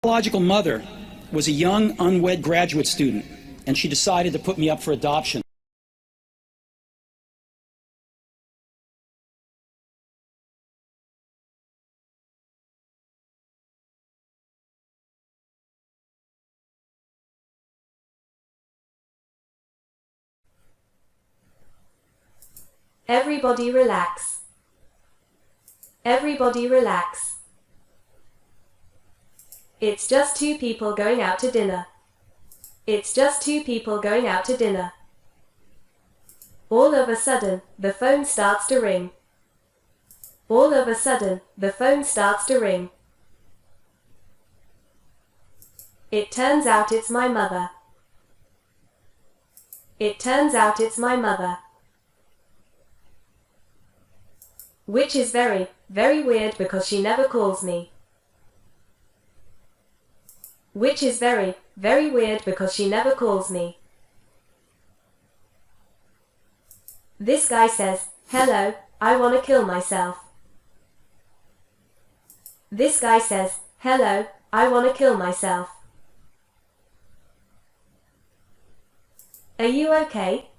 biological mother was a young, unwed graduate student, and she decided to put me up for adoption. Everybody relax. Everybody relax. It's just two people going out to dinner. It's just two people going out to dinner. All of a sudden, the phone starts to ring. All of a sudden, the phone starts to ring. It turns out it's my mother. It turns out it's my mother. Which is very, very weird because she never calls me. Which is very, very weird because she never calls me. This guy says, "Hello, I wanna kill myself." This guy says, "Hello, I wanna kill myself." Are you okay?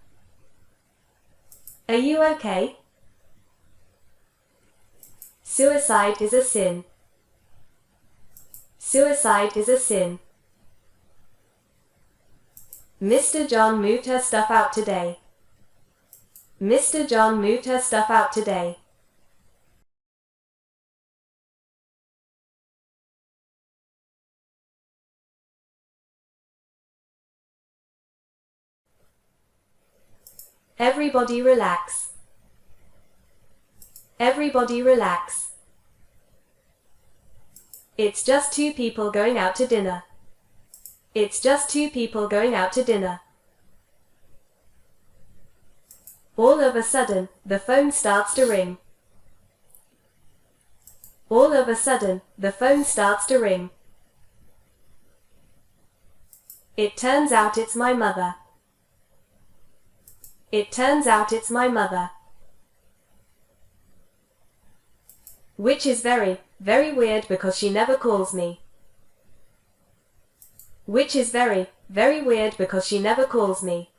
Are you okay? Suicide is a sin. Suicide is a sin. Mr. John moved her stuff out today. Mr. John moved her stuff out today. Everybody relax. Everybody relax. It's just two people going out to dinner. It's just two people going out to dinner. All of a sudden, the phone starts to ring. All of a sudden, the phone starts to ring. It turns out it's my mother. It turns out it's my mother. Which is very, very weird because she never calls me. Which is very, very weird because she never calls me.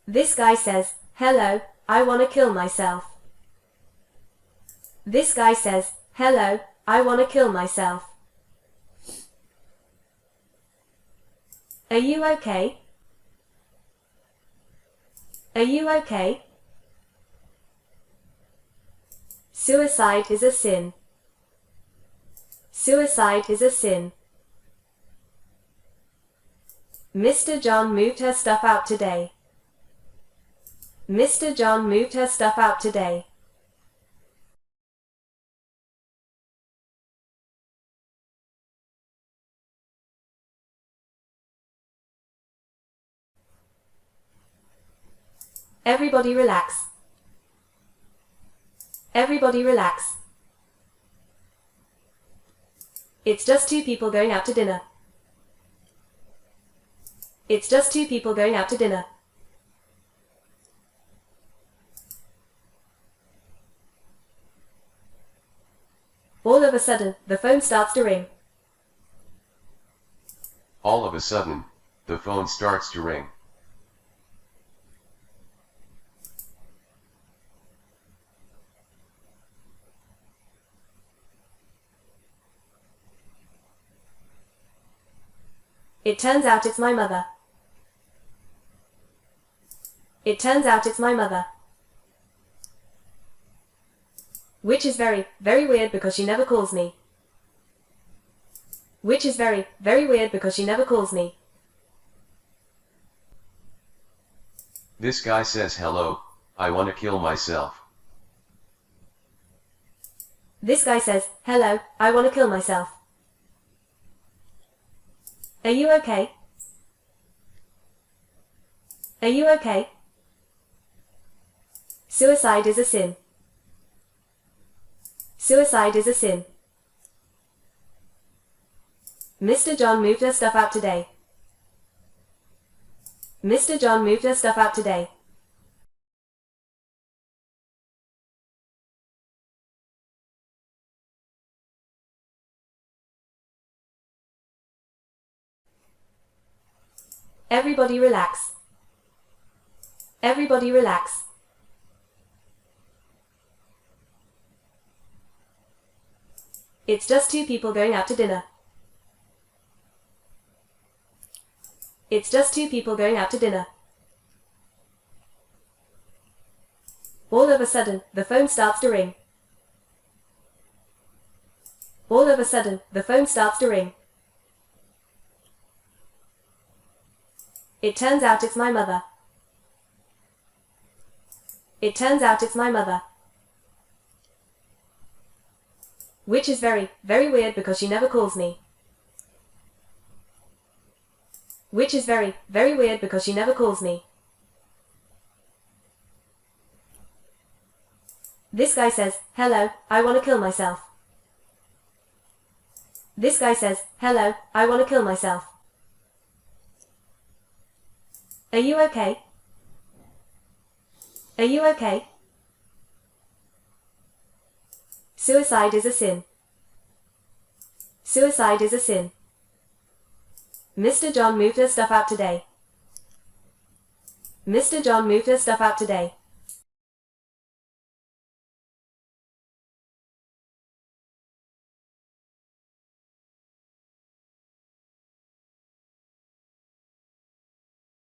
This guy says, "Hello, I wanna kill myself." This guy says, "Hello, I wanna kill myself." Are you okay? Are you okay? Suicide is a sin. Suicide is a sin. Mr. John moved her stuff out today. Mr. John moved her stuff out today. Everybody relax. Everybody relax. It's just two people going out to dinner. It's just two people going out to dinner. All of a sudden, the phone starts to ring. All of a sudden, the phone starts to ring. It turns out it's my mother. It turns out it's my mother. Which is very, very weird because she never calls me. Which is very, very weird because she never calls me. This guy says, "Hello, I wanna kill myself." This guy says, "Hello, I wanna kill myself." Are you okay? Are you okay? Suicide is a sin. Suicide is a sin. Mr. John moved her stuff out today. Mr. John moved her stuff out today. Everybody relax. Everybody relax. It's just two people going out to dinner. It's just two people going out to dinner. All of a sudden, the phone starts to ring. All of a sudden, the phone starts to ring. It turns out it's my mother. It turns out it's my mother. Which is very, very weird because she never calls me. Which is very, very weird because she never calls me. This guy says, hello, I want to kill myself. This guy says, hello, I want to kill myself. Are you okay? Are you okay? Suicide is a sin. Suicide is a sin. Mr. John moved her stuff out today. Mr. John moved her stuff out today.